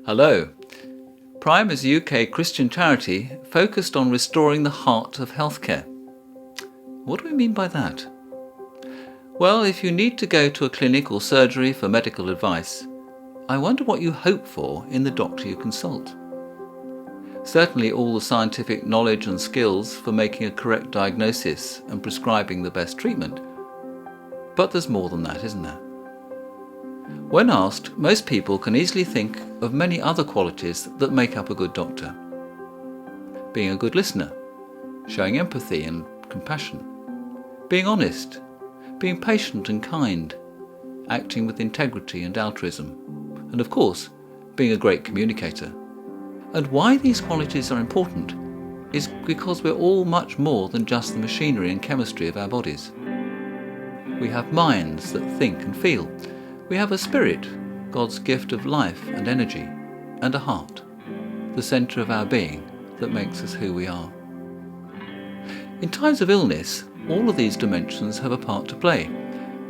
Hello. Prime is a UK Christian charity focused on restoring the heart of healthcare. What do we mean by that? Well, if you need to go to a clinic or surgery for medical advice, I wonder what you hope for in the doctor you consult. Certainly all the scientific knowledge and skills for making a correct diagnosis and prescribing the best treatment. But there's more than that, isn't there? When asked, most people can easily think of many other qualities that make up a good doctor. Being a good listener, showing empathy and compassion, being honest, being patient and kind, acting with integrity and altruism, and of course, being a great communicator. And why these qualities are important is because we're all much more than just the machinery and chemistry of our bodies. We have minds that think and feel. We have a spirit, God's gift of life and energy, and a heart, the centre of our being that makes us who we are. In times of illness, all of these dimensions have a part to play,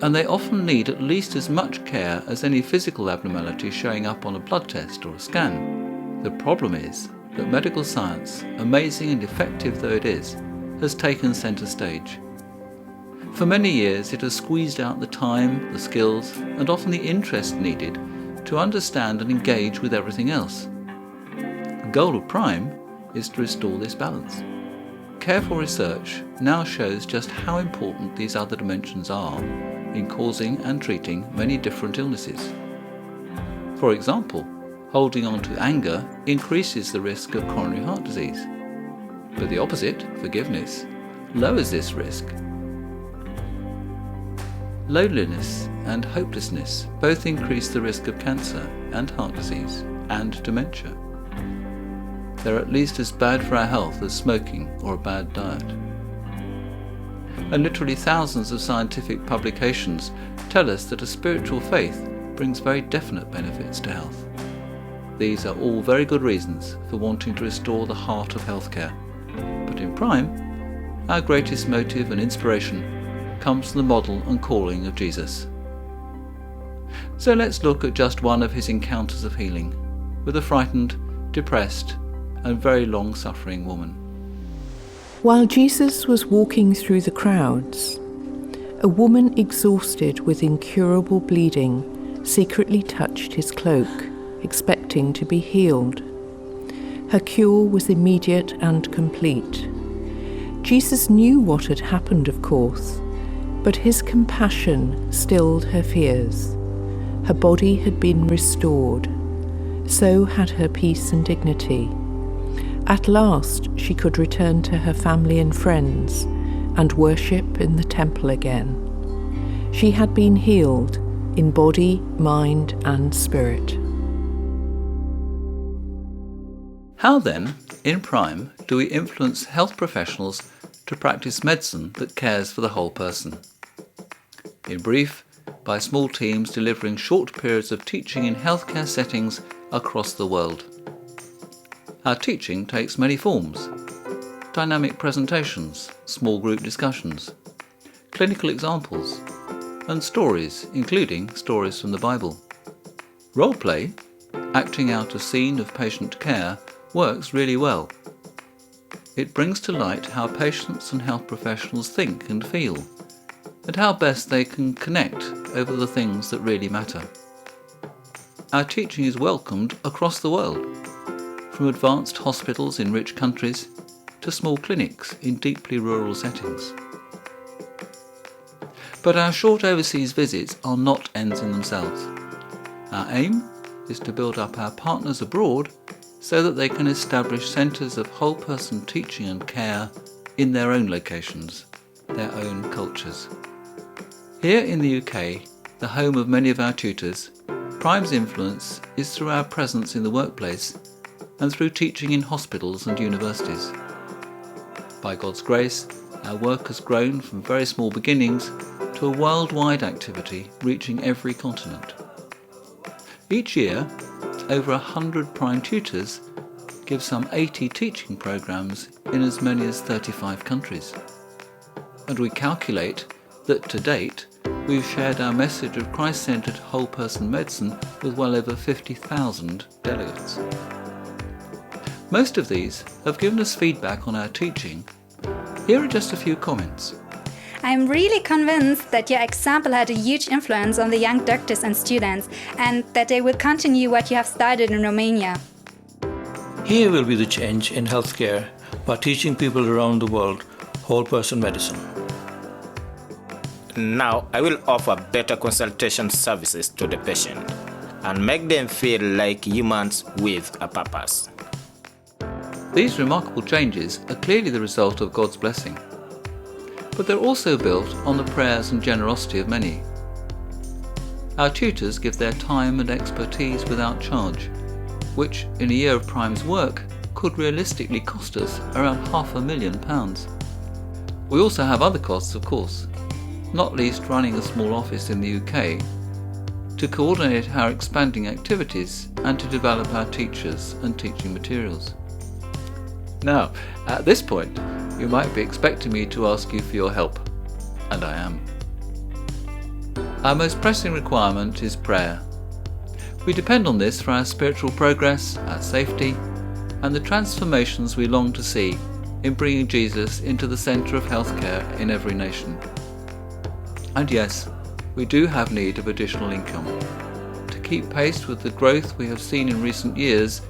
and they often need at least as much care as any physical abnormality showing up on a blood test or a scan. The problem is that medical science, amazing and effective though it is, has taken centre stage. For many years it has squeezed out the time, the skills, and often the interest needed to understand and engage with everything else. The goal of Prime is to restore this balance. Careful research now shows just how important these other dimensions are in causing and treating many different illnesses. For example, holding on to anger increases the risk of coronary heart disease. But the opposite, forgiveness, lowers this risk. Loneliness and hopelessness both increase the risk of cancer and heart disease and dementia. They're at least as bad for our health as smoking or a bad diet. And literally thousands of scientific publications tell us that a spiritual faith brings very definite benefits to health. These are all very good reasons for wanting to restore the heart of healthcare. But in Prime, our greatest motive and inspiration comes from the model and calling of Jesus. So let's look at just one of his encounters of healing with a frightened, depressed, and very long-suffering woman. While Jesus was walking through the crowds, a woman exhausted with incurable bleeding secretly touched his cloak, expecting to be healed. Her cure was immediate and complete. Jesus knew what had happened, of course, but his compassion stilled her fears. Her body had been restored. So had her peace and dignity. At last she could return to her family and friends and worship in the temple again. She had been healed in body, mind, and spirit. How then, in Prime, do we influence health professionals to practice medicine that cares for the whole person? In brief, by small teams delivering short periods of teaching in healthcare settings across the world. Our teaching takes many forms: dynamic presentations, small group discussions, clinical examples, and stories, including stories from the Bible. Role play, acting out a scene of patient care, works really well. It brings to light how patients and health professionals think and feel, and how best they can connect over the things that really matter. Our teaching is welcomed across the world, from advanced hospitals in rich countries to small clinics in deeply rural settings. But our short overseas visits are not ends in themselves. Our aim is to build up our partners abroad so that they can establish centres of whole person teaching and care in their own locations, their own cultures. Here in the UK, the home of many of our tutors, Prime's influence is through our presence in the workplace and through teaching in hospitals and universities. By God's grace, our work has grown from very small beginnings to a worldwide activity reaching every continent. Each year, over 100 Prime tutors give some 80 teaching programs in as many as 35 countries. And we calculate that to date, we've shared our message of Christ-centred whole-person medicine with well over 50,000 delegates. Most of these have given us feedback on our teaching. Here are just a few comments. I'm really convinced that your example had a huge influence on the young doctors and students, and that they will continue what you have started in Romania. Here will be the change in healthcare by teaching people around the world whole-person medicine. Now I will offer better consultation services to the patient and make them feel like humans with a purpose. These remarkable changes are clearly the result of God's blessing, but they're also built on the prayers and generosity of many. Our tutors give their time and expertise without charge, which in a year of Prime's work could realistically cost us around £500,000. We also have other costs, of course, not least running a small office in the UK to coordinate our expanding activities and to develop our teachers and teaching materials. Now, at this point, you might be expecting me to ask you for your help, and I am. Our most pressing requirement is prayer. We depend on this for our spiritual progress, our safety, and the transformations we long to see in bringing Jesus into the centre of healthcare in every nation. And yes, we do have need of additional income. To keep pace with the growth we have seen in recent years,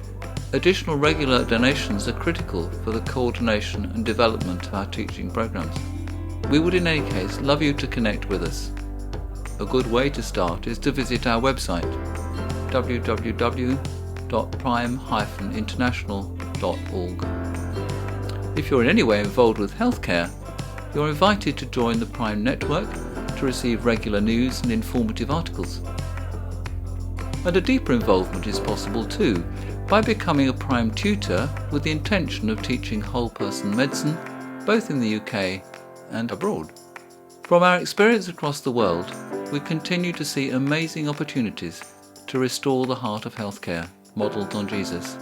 additional regular donations are critical for the coordination and development of our teaching programs. We would in any case love you to connect with us. A good way to start is to visit our website www.prime-international.org. If you're in any way involved with healthcare, you're invited to join the Prime Network to receive regular news and informative articles. And a deeper involvement is possible too, by becoming a Prime tutor with the intention of teaching whole-person medicine, both in the UK and abroad. From our experience across the world, we continue to see amazing opportunities to restore the heart of healthcare, modelled on Jesus,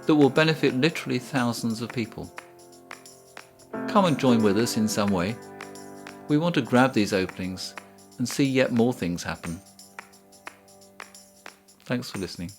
that will benefit literally thousands of people. Come and join with us in some way. We want to grab these openings and see yet more things happen. Thanks for listening.